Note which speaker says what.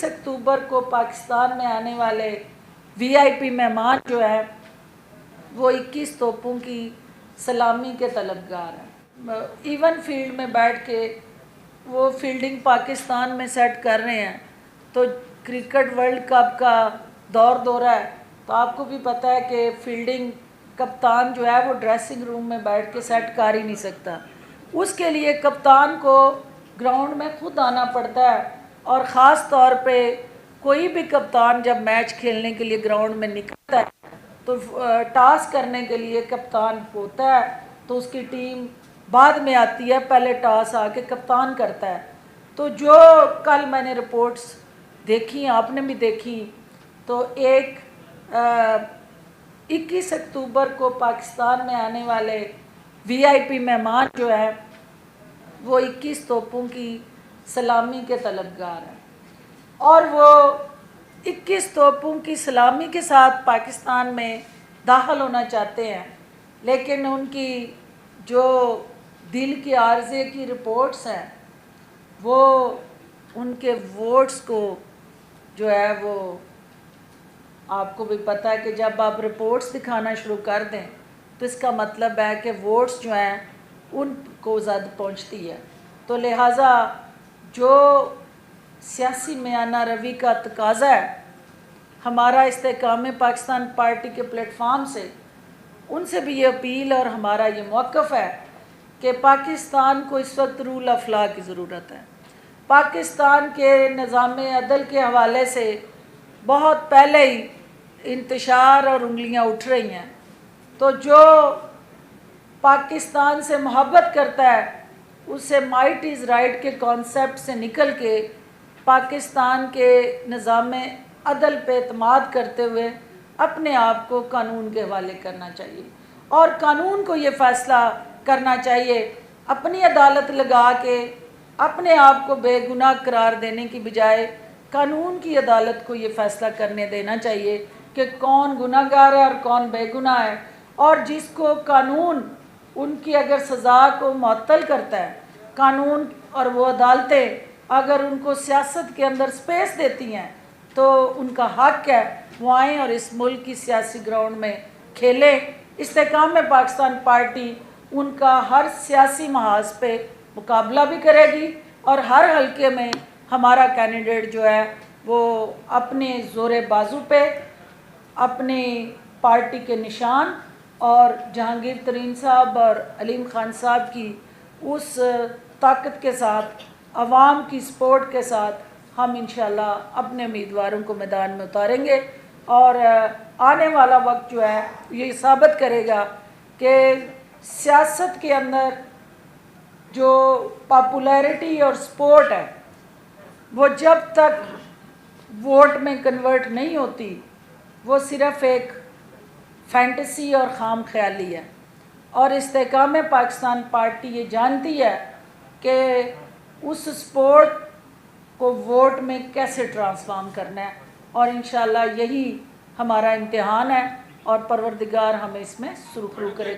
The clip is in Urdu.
Speaker 1: اکتوبر کو پاکستان میں آنے والے VIP مہمان جو ہے وہ 21 توپوں کی سلامی کے طلبگار ہیں۔ ایون فیلڈ میں بیٹھ کے وہ فیلڈنگ پاکستان میں سیٹ کر رہے ہیں، تو کرکٹ ورلڈ کپ کا دورہ ہے، تو آپ کو بھی پتہ ہے کہ فیلڈنگ کپتان جو ہے وہ ڈریسنگ روم میں بیٹھ کے سیٹ کر ہی نہیں سکتا۔ اس کے لیے کپتان کو گراؤنڈ میں خود آنا پڑتا ہے، اور خاص طور پہ کوئی بھی کپتان جب میچ کھیلنے کے لیے گراؤنڈ میں نکلتا ہے تو ٹاس کرنے کے لیے کپتان ہوتا ہے، تو اس کی ٹیم بعد میں آتی ہے، پہلے ٹاس آ کے کپتان کرتا ہے۔ تو جو کل میں نے رپورٹس دیکھی، آپ نے بھی دیکھی، تو 21 اکتوبر کو پاکستان میں آنے والے VIP مہمان جو ہے وہ 21 توپوں کی سلامی کے طلبگار ہیں، اور وہ 21 توپوں کی سلامی کے ساتھ پاکستان میں داخل ہونا چاہتے ہیں، لیکن ان کی جو دل کی عارضے کی رپورٹس ہیں وہ ان کے ووٹس کو جو ہے وہ آپ کو بھی پتہ ہے کہ جب آپ رپورٹس دکھانا شروع کر دیں تو اس کا مطلب ہے کہ ووٹس جو ہیں ان کو زد پہنچتی ہے۔ تو لہٰذا جو سیاسی میانہ روی کا تقاضا ہے، ہمارا استحکام پاکستان پارٹی کے پلیٹ فارم سے ان سے بھی یہ اپیل اور ہمارا یہ موقف ہے کہ پاکستان کو اس وقت رول آف لا کی ضرورت ہے۔ پاکستان کے نظام عدل کے حوالے سے بہت پہلے ہی انتشار اور انگلیاں اٹھ رہی ہیں، تو جو پاکستان سے محبت کرتا ہے اسے مائٹ از رائٹ کے کانسیپٹ سے نکل کے پاکستان کے نظام عدل پہ اعتماد کرتے ہوئے اپنے آپ کو قانون کے حوالے کرنا چاہیے، اور قانون کو یہ فیصلہ کرنا چاہیے، اپنی عدالت لگا کے اپنے آپ کو بے گناہ قرار دینے کی بجائے قانون کی عدالت کو یہ فیصلہ کرنے دینا چاہیے کہ کون گناہ گار ہے اور کون بے گناہ ہے، اور جس کو قانون ان کی اگر سزا کو معطل کرتا ہے قانون اور وہ عدالتیں اگر ان کو سیاست کے اندر سپیس دیتی ہیں تو ان کا حق ہے وہ آئیں اور اس ملک کی سیاسی گراؤنڈ میں کھیلیں۔ استحکام پاکستان پارٹی ان کا ہر سیاسی محاذ پہ مقابلہ بھی کرے گی، اور ہر حلقے میں ہمارا کینڈیڈیٹ جو ہے وہ اپنے زور بازو پہ اپنی پارٹی کے نشان اور جہانگیر ترین صاحب اور علیم خان صاحب کی اس طاقت کے ساتھ، عوام کی سپورٹ کے ساتھ ہم انشاءاللہ اپنے امیدواروں کو میدان میں اتاریں گے، اور آنے والا وقت جو ہے یہ ثابت کرے گا کہ سیاست کے اندر جو پاپولیرٹی اور سپورٹ ہے وہ جب تک ووٹ میں کنورٹ نہیں ہوتی وہ صرف ایک فینٹیسی اور خام خیالی ہے، اور استحکام پاکستان پارٹی یہ جانتی ہے کہ اس سپورٹ کو ووٹ میں کیسے ٹرانسفارم کرنا ہے، اور انشاءاللہ یہی ہمارا امتحان ہے، اور پروردگار ہمیں اس میں سرخرو کرے۔